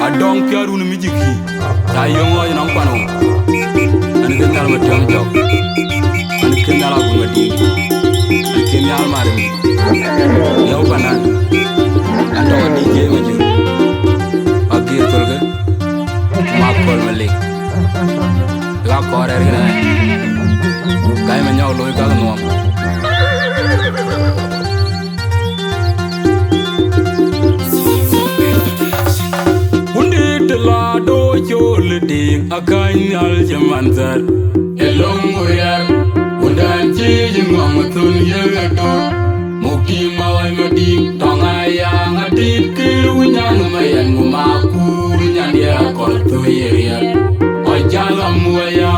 adong piaru ni mijiki ta yongo ina kwano ani ke nyal ma tiam jok ani ke nyal agu ngadi ani ke nyal mari yow banan adong di ke wajur agir tolga ma kol malik la kore rina kay ma nyaw loy ka no la do chol ding akan al jamanzar elong moyar undan chi jingom tun yagato muki mawai mading tongaya ngatit kirunyang mayan ngumaku nyandia korto yeria ojala muaya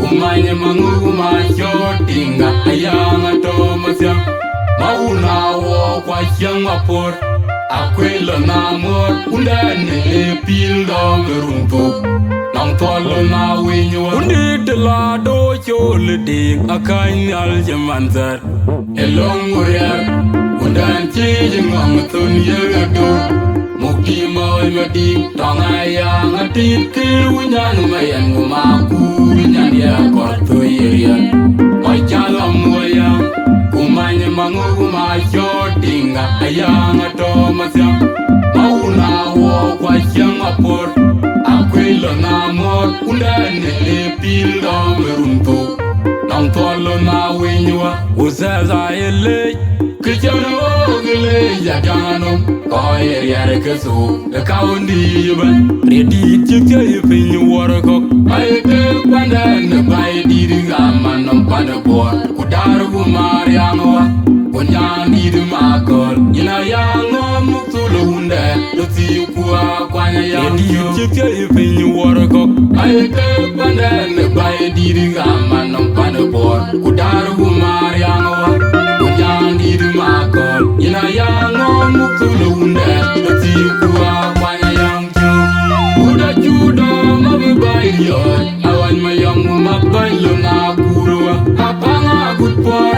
kumanya mangu ma shotinga ayang ato masya mauna wo kwa syang apor Aquella namor undane pil dom rumpu nang tolo na winyo undi de la do chol ding akan al jamanzar elong moyar undan chi jingom tun yagato muki moy madi tongaya ngatit kirunyang mayan ngumaku nyandia korto yeria ojala moya kumanya mangu ma shotinga ayang ato masya mauna wo kwa syang apor aquilo namor undane pil dom rumpu nang tolo na winywa uzaza ele kichano gele ya jano ko yere kesu de kaundi ban redi chike pinyu warko ay te pandan bay diringa manom panabor kudaru marianwa kunyani de makol ina yango muktulo hunde loti kuwa kwanya yango chike pinyu warko ay te pandan bay diringa manom panabor kudaru marianwa kunyani de makol ina yango muktulo hunde loti kuwa kwanya yango kuda judo mabai yo awan mayang mabai lo na kurwa apanga gutpor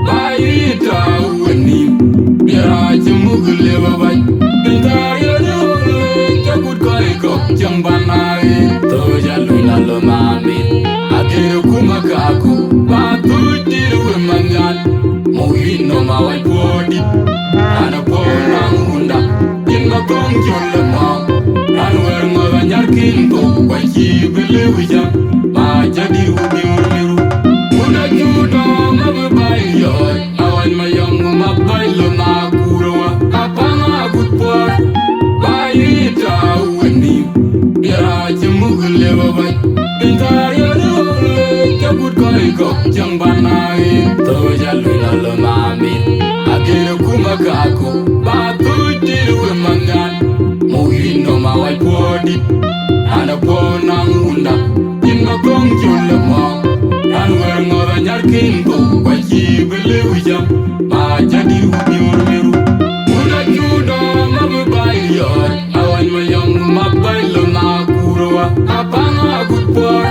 baita weni biara jumugle babai bintayo no jakut koi kok jambanai to jaluna lo mami akiru kumakaku batu tiru mangan mohino mawai bodi ana pona hunda inma kong jolle ma anwer ngoba nyarkin to kwa chibele wija ma jadi umiru una judo mabai yo awan mayang mabai lo na kurwa apanga gutpor baita weni biara jumugle babai bintayo no jakut koi kok jambanai to jaluna lo mami akiru kumakaku batu tiru mangan mohino mawai bodi ana pona hunda inma kong jolle ma anwer ngora nyarkin to kwa chibele wija ma jadi umiru una judo mabai yo awan mayang mabai lo na kurwa apanga gutpor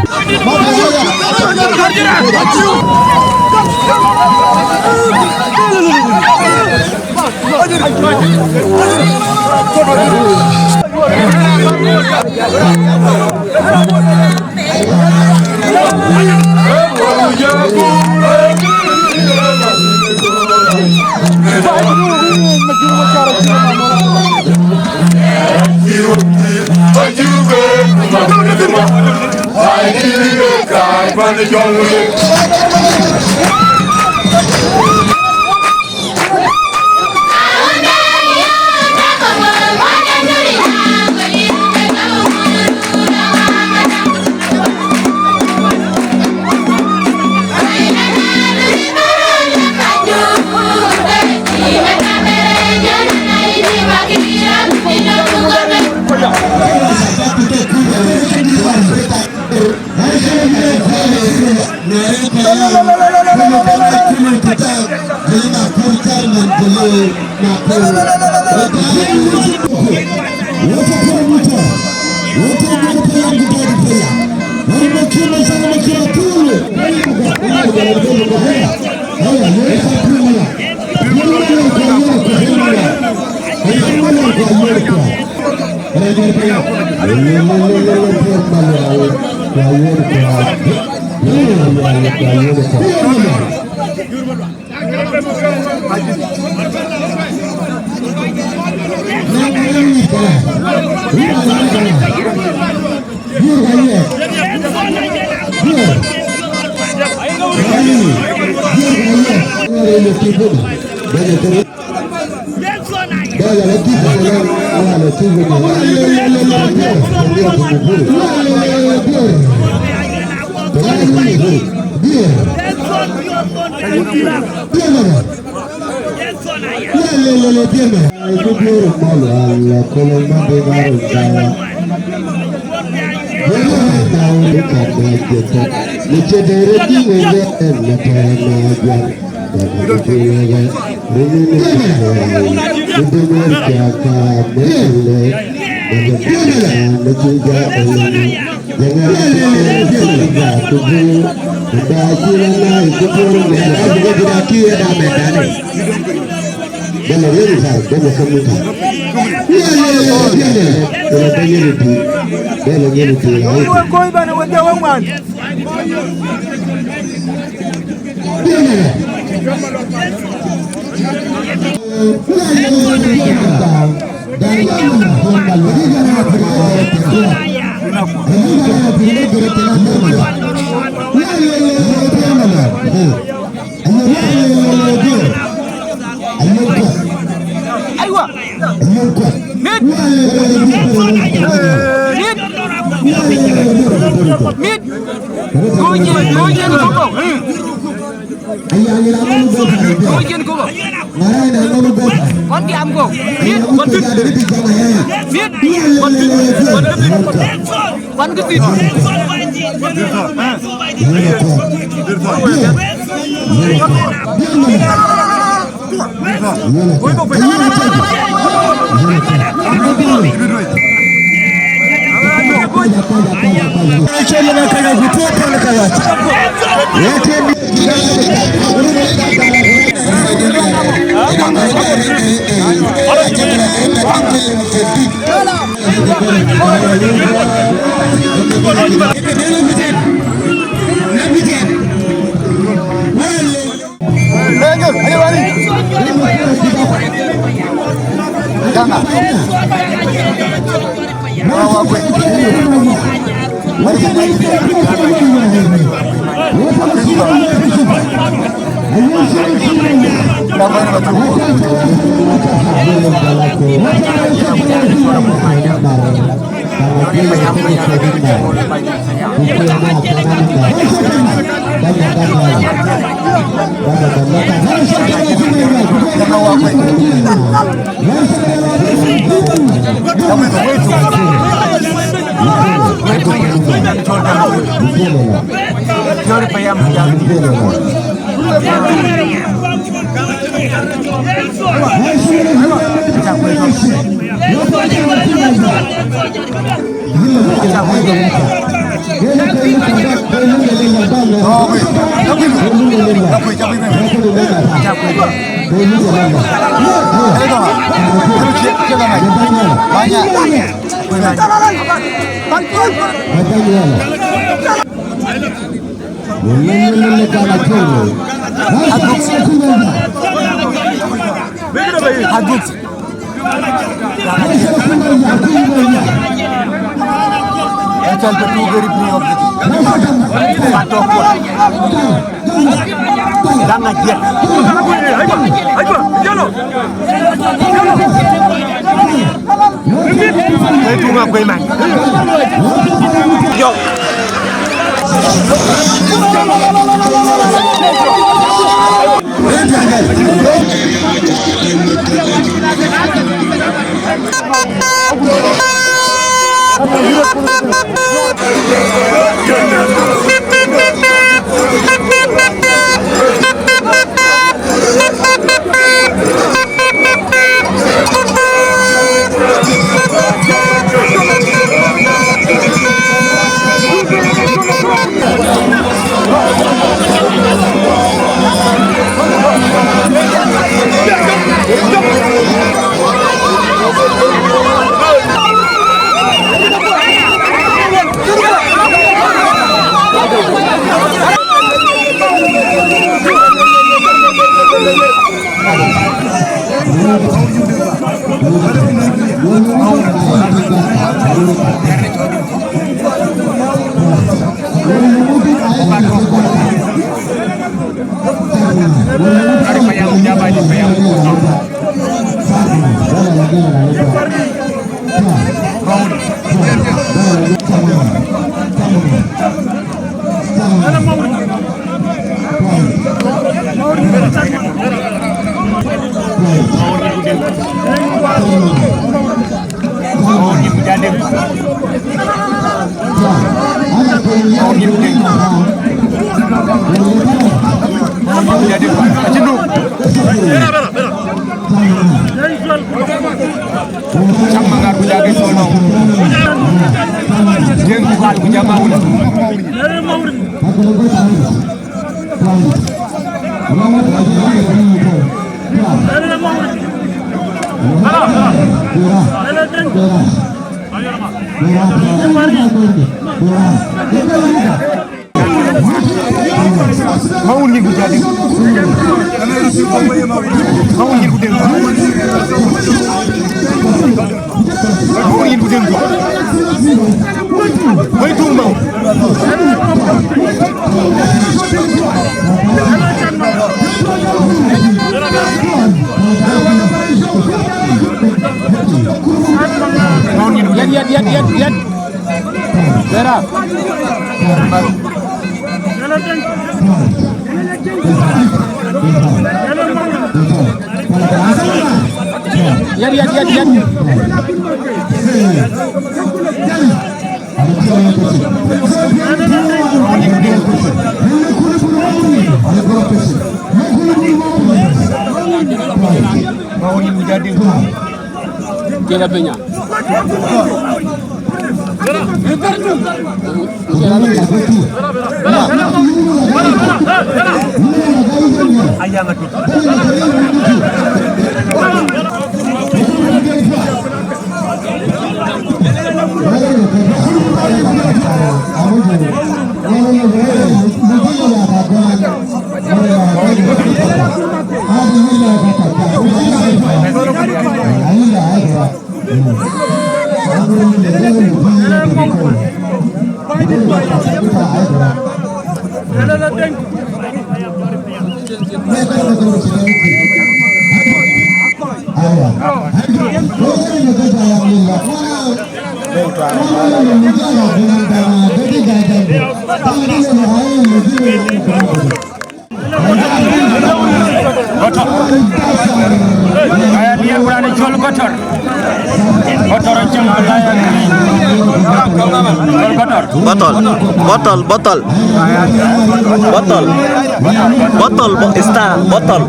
Botol Star botol.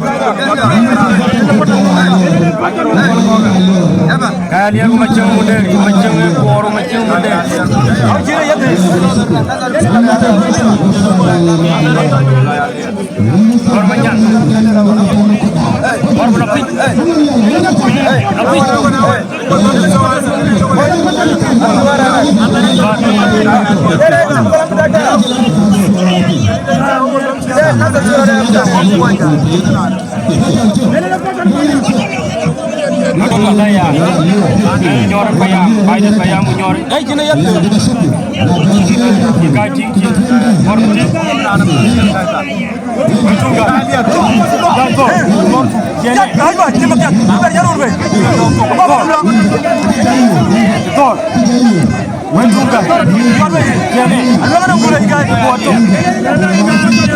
Kalian macam model, macam orang macam model. Orang banyak. Orang berapa? Apa saya? Nyor payah, bayar payah munyor. Jenis ya tu. Jika cincin, orang cincin. Betul kan? Betul. Jadi, apa? Cuma kita jalur be. Betul. Betul kan? Jadi, anda mana boleh ikai buat tu?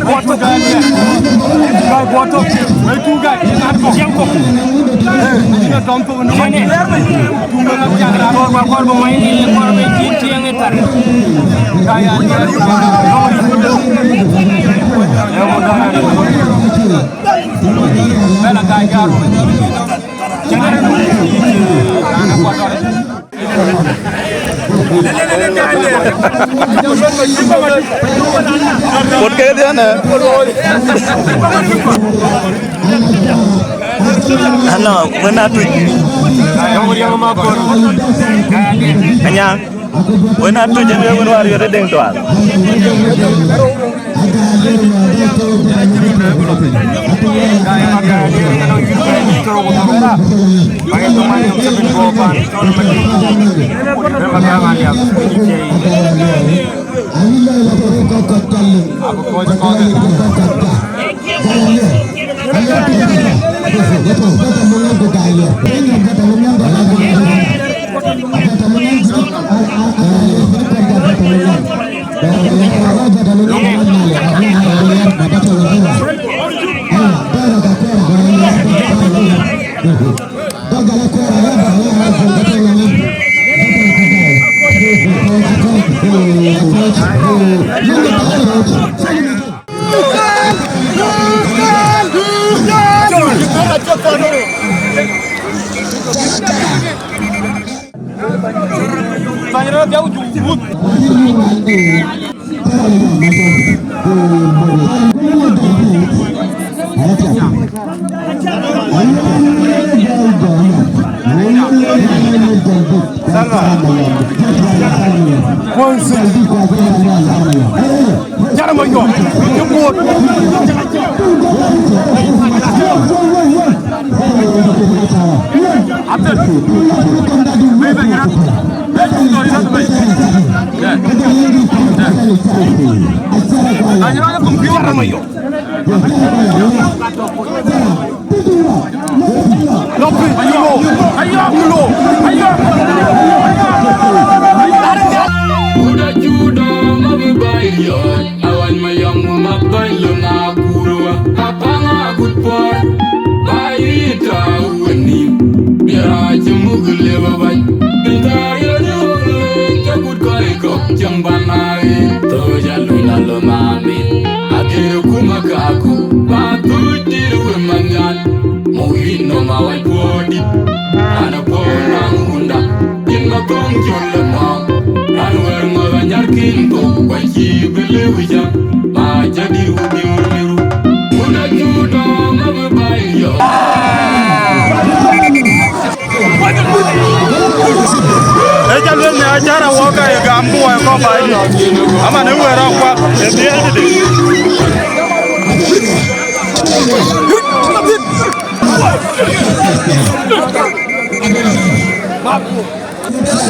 Buat tu kan? Ikai buat tu. Betul kan? Siang tu. Ini contoh mana ni? Tunggu nak jaga. Kor bermain ini, kor bermain cincin yang itu. Kaya ni. Yang mudah. Bela kaya. Jangan. Anak buat orang. Một cái thế này. Ano, mana tu? Anh nhang. Wena tu jende wena war yore deng tuan.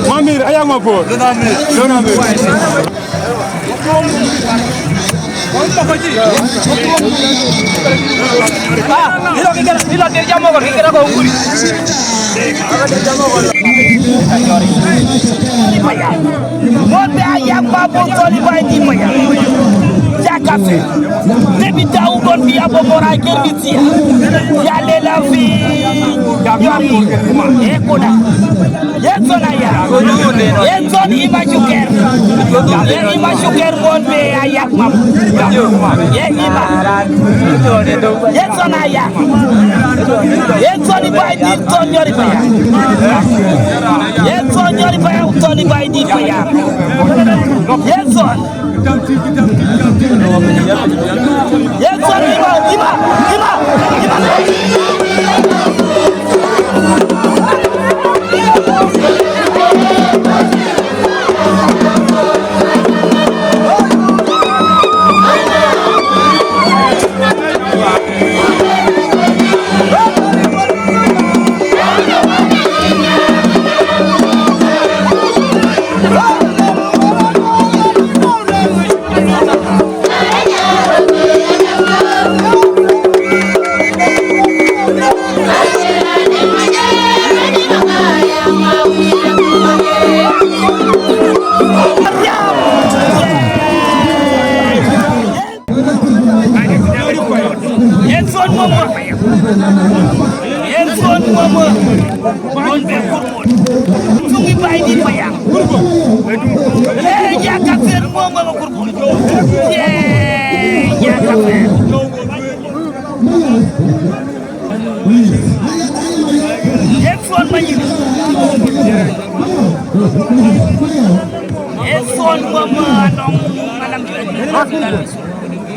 Mamir, ayang mapo. Donamir. Monte ayam babu toli bayi maya. Jakafe. Debi tahu kon biya bomora kerbisia. Ya lela fi. Ekoda. Yenzona ya. Yenzon ima juker. Ima juker kon be ayak mam. Ye ima. Yenzona ya. Yenzoni bayi di ton yori baya. Yenzon yori baya toli bayi di baya. Yenzon. Yenzon ima.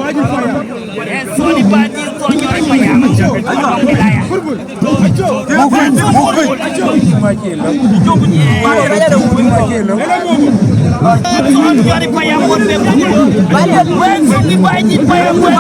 Soni Badi Tonyori Payam. Tonyori Payam wonde. When Soni Badi Payam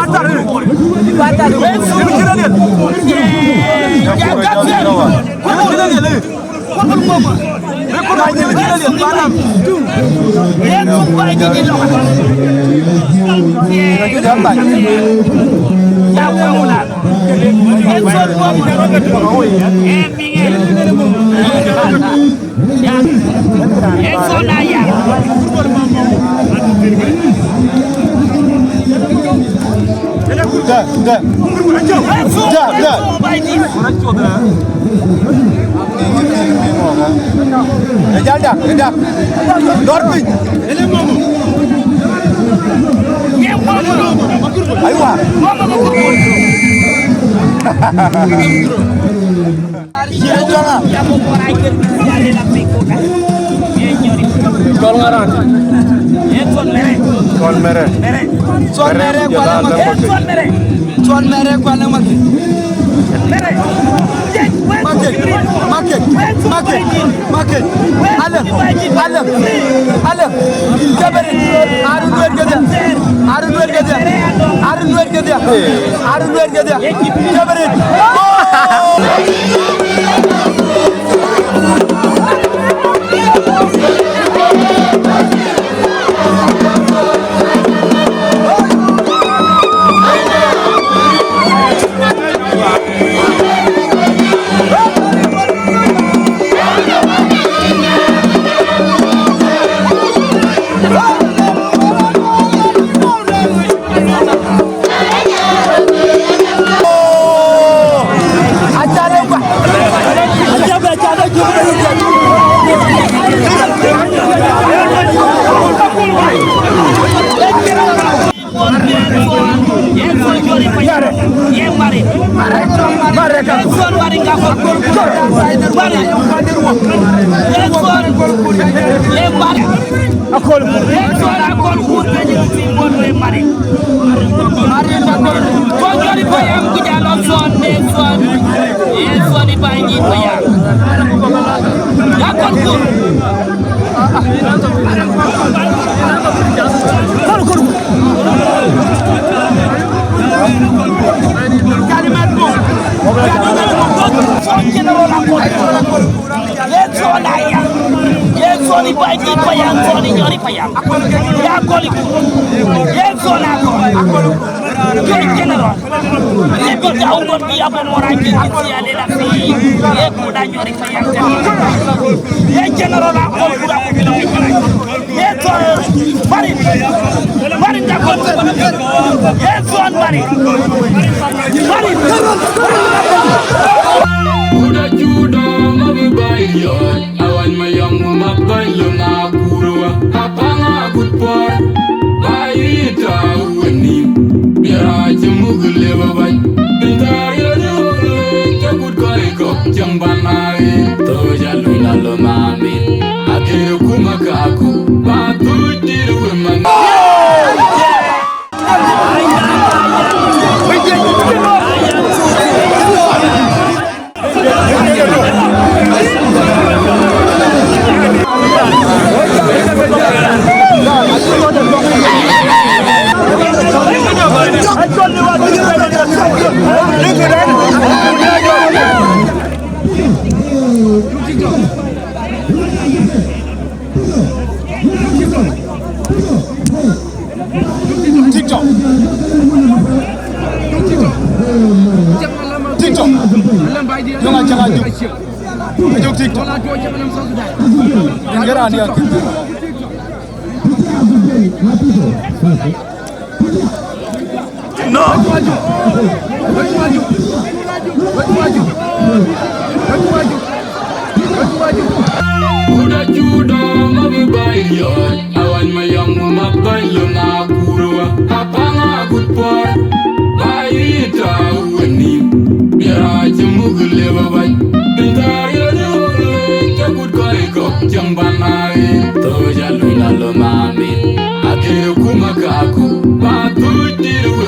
Aku, batu tiru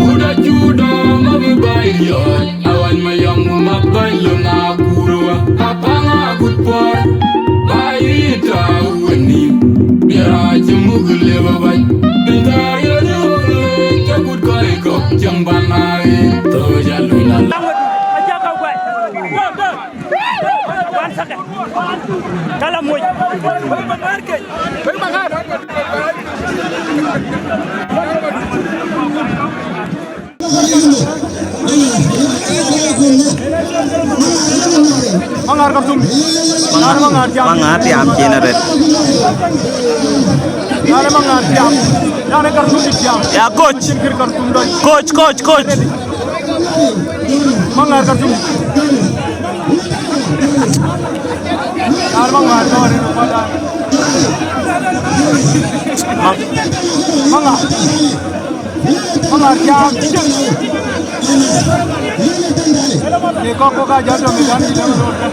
Uda juda mabibayo, awan mayang mabayo na kurwa, apanga gutpor, bayita uwenim, biara jemugule babay, bintayo nyole, jagut koi kok jambanae, tojaluna. Kala moy. Mangar kartum. Mangar tiap kena red. Nare mangar tiap. Nare kartum tiap. Ya coach. Coach. Mangar kartum. Nare mangar tawari pada. Mangar tiap. Ni koko ka jato medan di dalam roda.